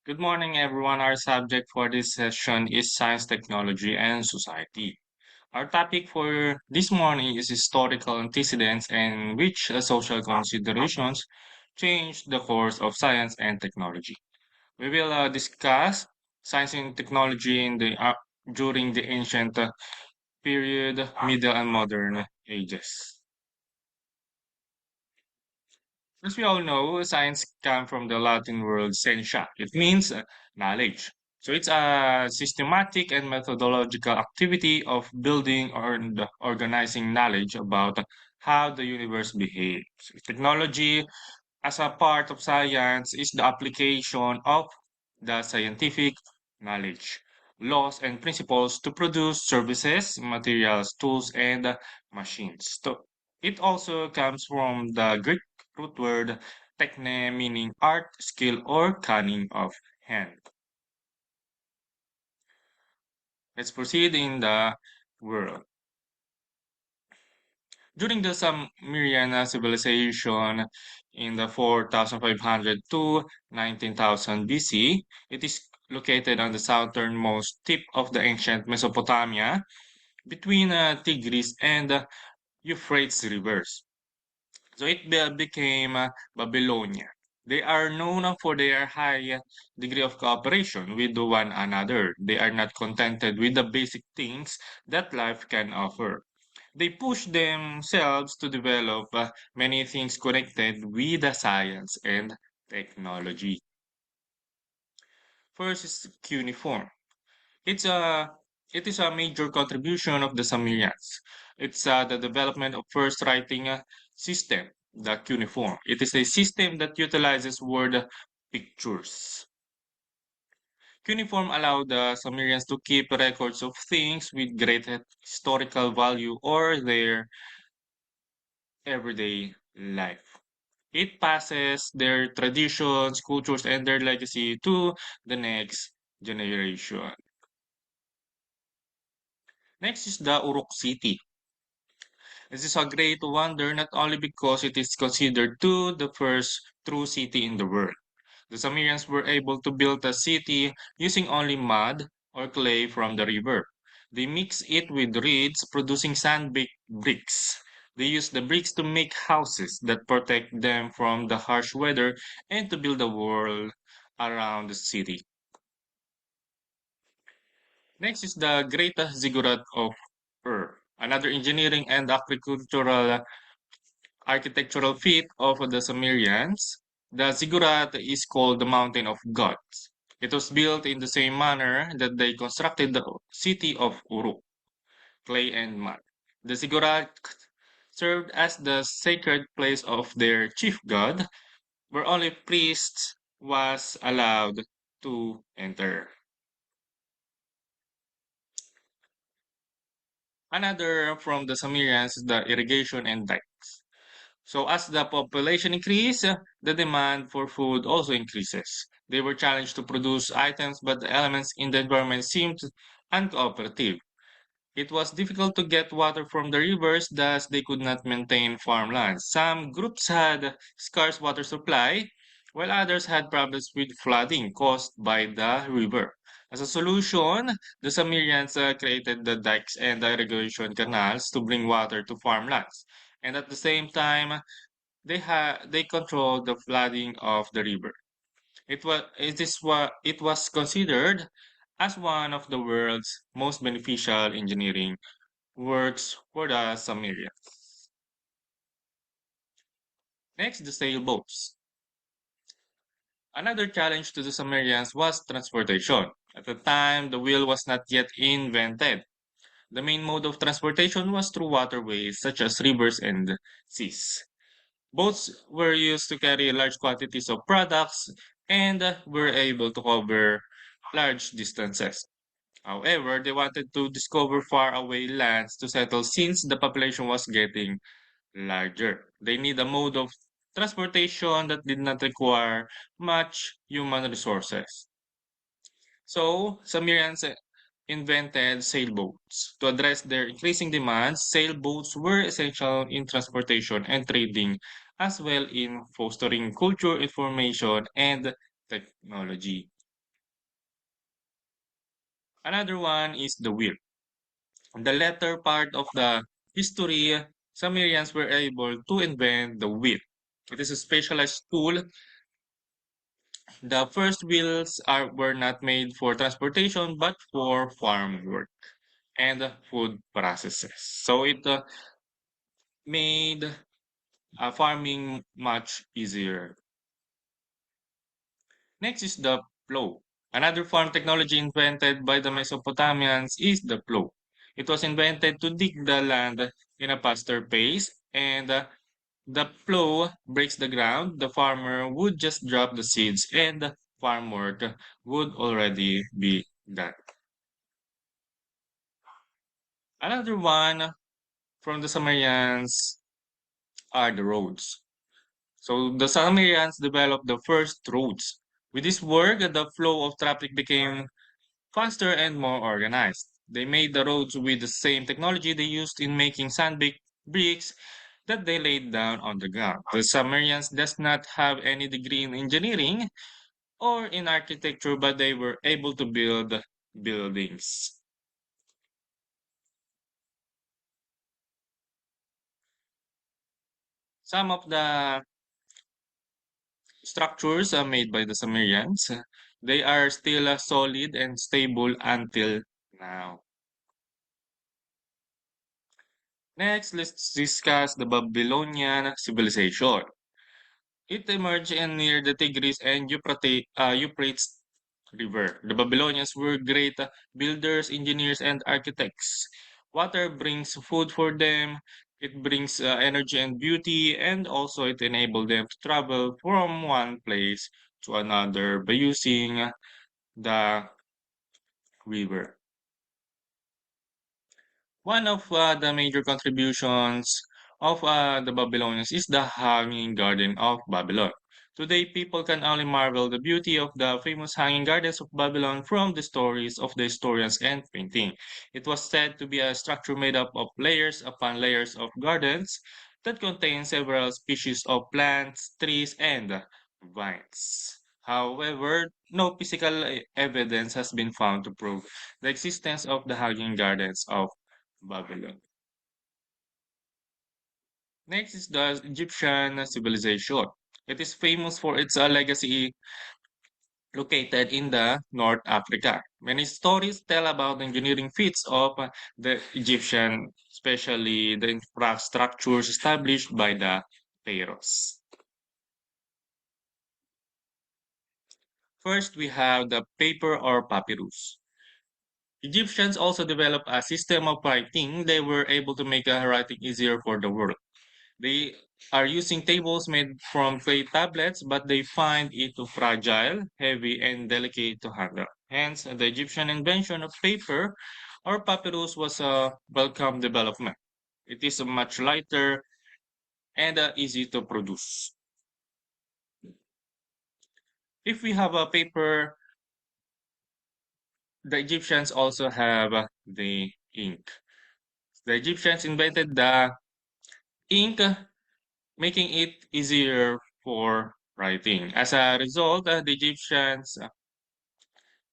Good morning, everyone. Our subject for this session is science, technology, and society. Our topic for this morning is historical antecedents and which social considerations changed the course of science and technology. We will discuss science and technology during the ancient period, middle, and modern ages. As we all know, science comes from the Latin word scientia. It means knowledge. So it's a systematic and methodological activity of building or organizing knowledge about how the universe behaves. Technology, as a part of science, is the application of the scientific knowledge, laws, and principles to produce services, materials, tools, and machines. So it also comes from the Greek root word techne, meaning art, skill, or cunning of hand. Let's proceed in the world. During the Sumerian civilization in the 4500 to 19,000 BC, it is located on the southernmost tip of the ancient Mesopotamia between Tigris and Euphrates rivers. So it became Babylonia. They are known for their high degree of cooperation with one another. They are not contented with the basic things that life can offer. They push themselves to develop many things connected with the science and technology. First is cuneiform. It's a it is a major contribution of the Sumerians. It's the development of first writing system, the cuneiform. It is a system that utilizes word pictures. Cuneiform allowed the Sumerians to keep records of things with great historical value or their everyday life. It passes their traditions, cultures, and their legacy to the next generation. Next is the Uruk city. This is a great wonder not only because it is considered to the first true city in the world. The Sumerians were able to build a city using only mud or clay from the river. They mix it with reeds, producing sand-baked bricks. They use the bricks to make houses that protect them from the harsh weather and to build a wall around the city. Next is the Great Ziggurat of Ur, another engineering and architectural feat of the Sumerians. The ziggurat is called the Mountain of Gods. It was built in the same manner that they constructed the city of Uruk, clay and mud. The ziggurat served as the sacred place of their chief god, where only priests was allowed to enter. Another from the Sumerians is the irrigation and dikes. So as the population increased, the demand for food also increases. They were challenged to produce items, but the elements in the environment seemed uncooperative. It was difficult to get water from the rivers, thus they could not maintain farmlands. Some groups had scarce water supply, while others had problems with flooding caused by the river. As a solution, the Sumerians created the dikes and the irrigation canals to bring water to farmlands. And at the same time, they controlled the flooding of the river. It was considered as one of the world's most beneficial engineering works for the Sumerians. Next, the sailboats. Another challenge to the Sumerians was transportation. At the time, the wheel was not yet invented. The main mode of transportation was through waterways such as rivers and seas. Boats were used to carry large quantities of products and were able to cover large distances. However, they wanted to discover faraway lands to settle since the population was getting larger. They need a mode of transportation that did not require much human resources. So, Sumerians invented sailboats. To address their increasing demands, sailboats were essential in transportation and trading, as well in fostering culture, information, and technology. Another one is the wheel. The latter part of the history, Sumerians were able to invent the wheel. It is a specialized tool. The first were not made for transportation but for farm work and food processes. So it made farming much easier. Next is the plow. Another farm technology invented by the Mesopotamians is the plow. It was invented to dig the land in a faster pace, and the plow breaks the ground. The farmer would just drop the seeds, and the farm work would already be done. Another one from the Sumerians are the roads. So the Sumerians developed the first roads. With this work, the flow of traffic became faster and more organized. They made the roads with the same technology they used in making sandbake bricks that they laid down on the ground. The Sumerians does not have any degree in engineering or in architecture, but they were able to build buildings. Some of the structures are made by the Sumerians. They are still solid and stable until now. Next, let's discuss the Babylonian civilization. It emerged in near the Tigris and Euphrates River. The Babylonians were great builders, engineers, and architects. Water brings food for them. It brings energy and beauty, and also it enabled them to travel from one place to another by using the river. One of the major contributions of the Babylonians is the Hanging Garden of Babylon. Today, people can only marvel the beauty of the famous Hanging Gardens of Babylon from the stories of the historians and painting. It was said to be a structure made up of layers upon layers of gardens that contain several species of plants, trees, and vines. However, no physical evidence has been found to prove the existence of the Hanging Gardens of Babylon. Next is the Egyptian civilization. It is famous for its legacy located in the North Africa. Many stories tell about the engineering feats of the Egyptian, especially the infrastructures established by the pharaohs. First, we have the paper or papyrus. Egyptians also developed a system of writing. They were able to make writing easier for the world. They are using tables made from clay tablets, but they find it too fragile, heavy, and delicate to handle. Hence, the Egyptian invention of paper or papyrus was a welcome development. It is much lighter and easy to produce. If we have a paper, the Egyptians also have the ink. The Egyptians invented the ink, making it easier for writing. As a result, the Egyptians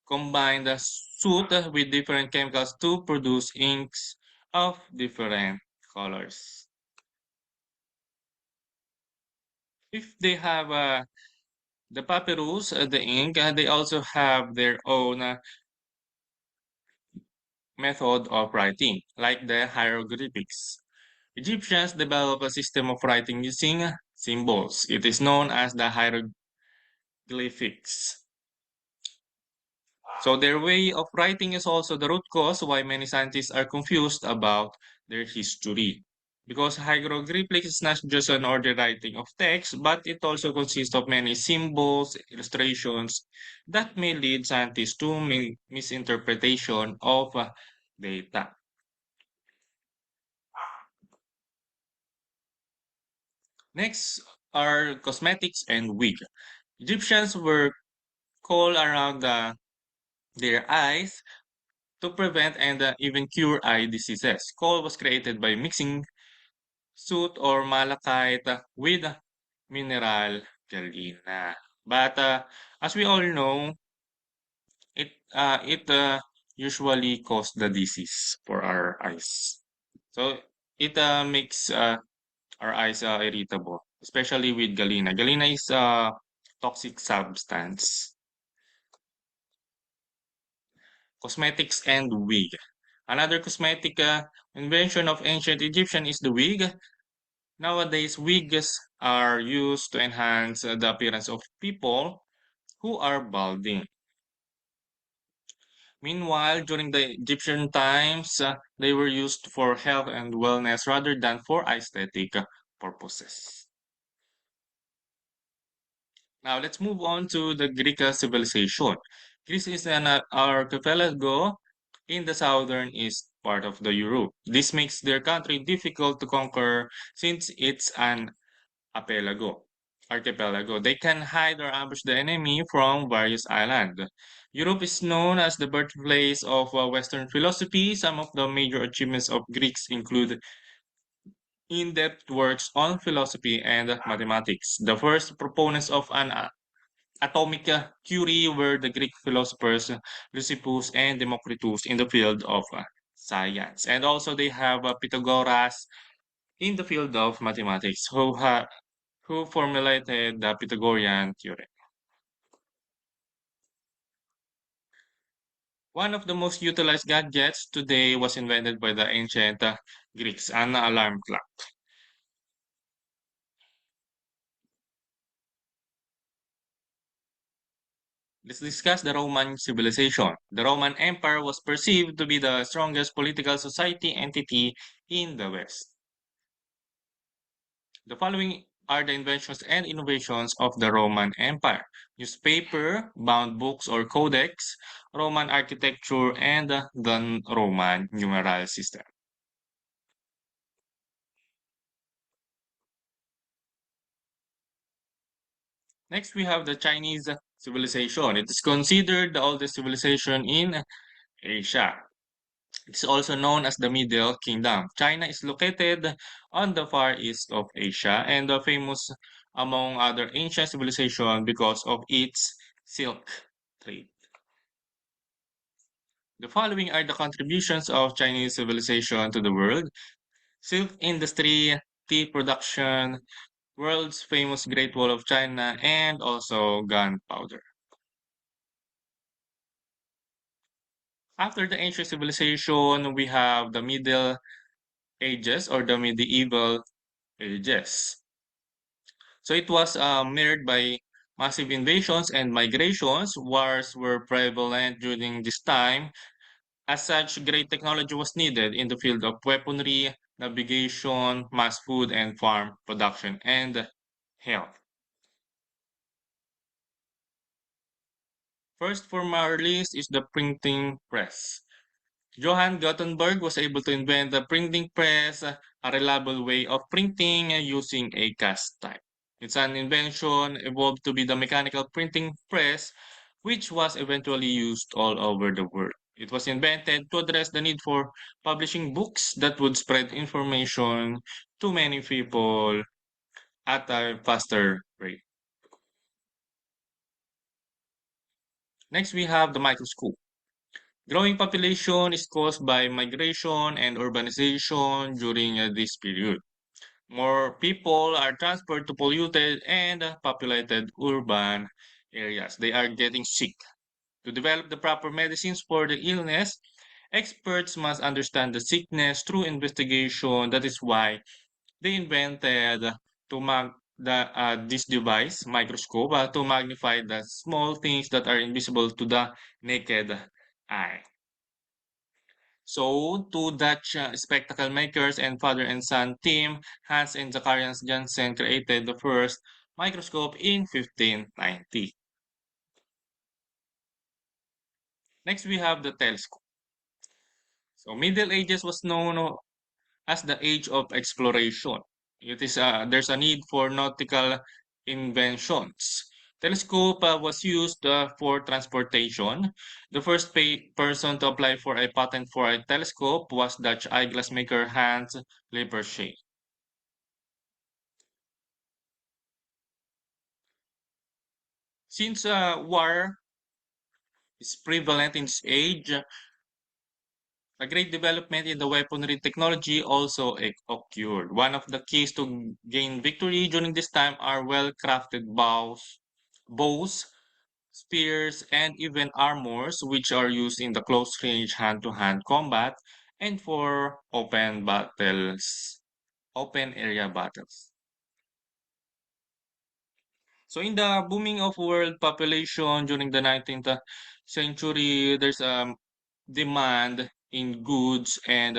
combined the soot with different chemicals to produce inks of different colors. If they have the papyrus, the ink, they also have their own method of writing, like the hieroglyphics. Egyptians developed a system of writing using symbols. It is known as the hieroglyphics. So their way of writing is also the root cause why many scientists are confused about their history. Because hieroglyphics is not just an order writing of text, but it also consists of many symbols, illustrations that may lead scientists to misinterpretation of data. Next are cosmetics and wig. Egyptians were coal around their eyes to prevent and even cure eye diseases. Coal was created by mixing soot or malachite with mineral galena. But as we all know, it usually cause the disease for our eyes. So it makes our eyes irritable, especially with galena. Galena is a toxic substance. Cosmetics and wig. Another cosmetic invention of ancient Egyptian is the wig. Nowadays, wigs are used to enhance the appearance of people who are balding. Meanwhile, during the Egyptian times, they were used for health and wellness rather than for aesthetic purposes. Now, let's move on to the Greek civilization. Greece is an archipelago in the southern east part of the Europe. This makes their country difficult to conquer since it's an archipelago. They can hide or ambush the enemy from various islands. Europe is known as the birthplace of Western philosophy. Some of the major achievements of Greeks include in-depth works on philosophy and mathematics. The first proponents of an atomic theory were the Greek philosophers Lysippus and Democritus in the field of science. And also they have Pythagoras in the field of mathematics who formulated the Pythagorean theorem. One of the most utilized gadgets today was invented by the ancient Greeks, an alarm clock. Let's discuss the Roman civilization. The Roman Empire was perceived to be the strongest political society entity in the West. The following are the inventions and innovations of the Roman Empire: newspaper, bound books or codex, Roman architecture, and the Roman numeral system. Next, we have the Chinese civilization. It is considered the oldest civilization in Asia. It's also known as the Middle Kingdom. China is located on the far east of Asia and famous among other ancient civilizations because of its silk trade. The following are the contributions of Chinese civilization to the world: silk industry, tea production, world's famous Great Wall of China, and also gunpowder. After the ancient civilization, we have the Middle Ages or the medieval ages. So it was marred by massive invasions and migrations. Wars were prevalent during this time. As such, great technology was needed in the field of weaponry, navigation, mass food and farm production, and health. First from our list is the printing press. Johann Gutenberg was able to invent the printing press, a reliable way of printing using a cast type. Its an invention evolved to be the mechanical printing press, which was eventually used all over the world. It was invented to address the need for publishing books that would spread information to many people at a faster rate. Next, we have the microscope. Growing population is caused by migration and urbanization during this period. More people are transferred to polluted and populated urban areas. They are getting sick. To develop the proper medicines for the illness, experts must understand the sickness through investigation. That is why they invented this device, microscope, to magnify the small things that are invisible to the naked eye. So, two Dutch spectacle makers and father and son team, Hans and Zacharias Janssen, created the first microscope in 1590. Next, we have the telescope. So, Middle Ages was known as the age of exploration. It is there's a need for nautical inventions. Telescope was used for transportation. The first person to apply for a patent for a telescope was Dutch eyeglass maker Hans Lippershey. Since war is prevalent in this age, A great development in the weaponry technology also occurred. One of the keys to gain victory during this time are well-crafted bows, spears, and even armors, which are used in the close-range hand-to-hand combat and for open area battles. So in the booming of world population during the 19th century, there's a demand in goods and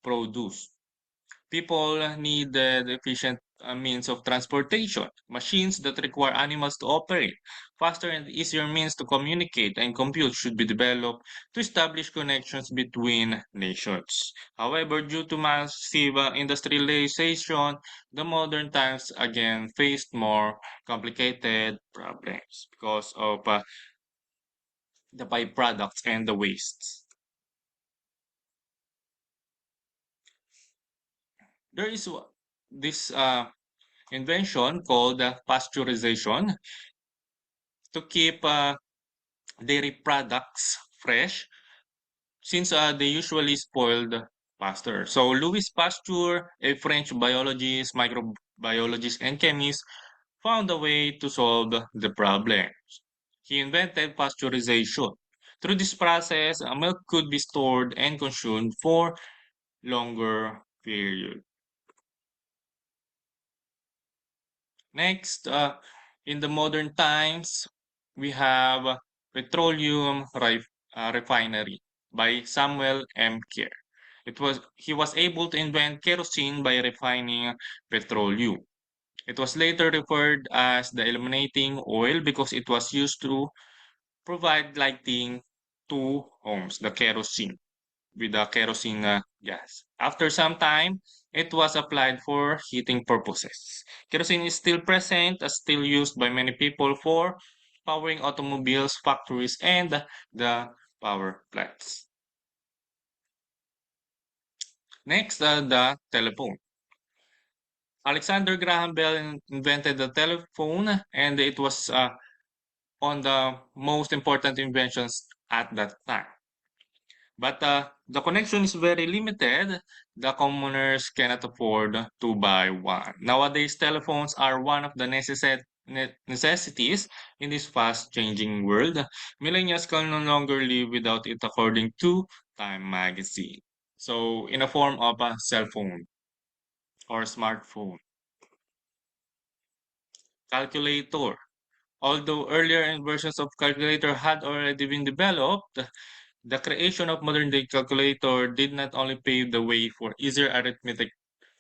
produce. People needed efficient means of transportation, machines that require animals to operate. Faster and easier means to communicate and compute should be developed to establish connections between nations. However, due to massive industrialization, the modern times again faced more complicated problems because of the byproducts and the wastes. There is this invention called pasteurization to keep dairy products fresh since they usually spoiled faster. So Louis Pasteur, a French biologist, microbiologist, and chemist, found a way to solve the problem. He invented pasteurization. Through this process, milk could be stored and consumed for longer period. Next, in the modern times, we have Petroleum Refinery by Samuel M. Kerr. He was able to invent kerosene by refining petroleum. It was later referred as the illuminating oil because it was used to provide lighting to homes, the kerosene with the kerosene gas. After some time, it was applied for heating purposes. Kerosene is still present, still used by many people for powering automobiles, factories, and the power plants. Next, the telephone. Alexander Graham Bell invented the telephone, and it was on the most important inventions at that time. But the connection is very limited. The commoners cannot afford to buy one. Nowadays, telephones are one of the necessities in this fast changing world. Millennials can no longer live without it, according to Time magazine. So, in a form of a cell phone or smartphone, calculator. Although earlier versions of calculator had already been developed, the creation of modern-day calculator did not only pave the way for easier arithmetic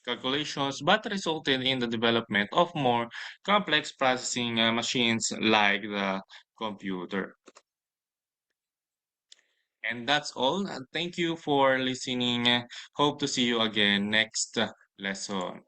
calculations, but resulted in the development of more complex processing machines like the computer. And that's all. Thank you for listening. Hope to see you again next lesson.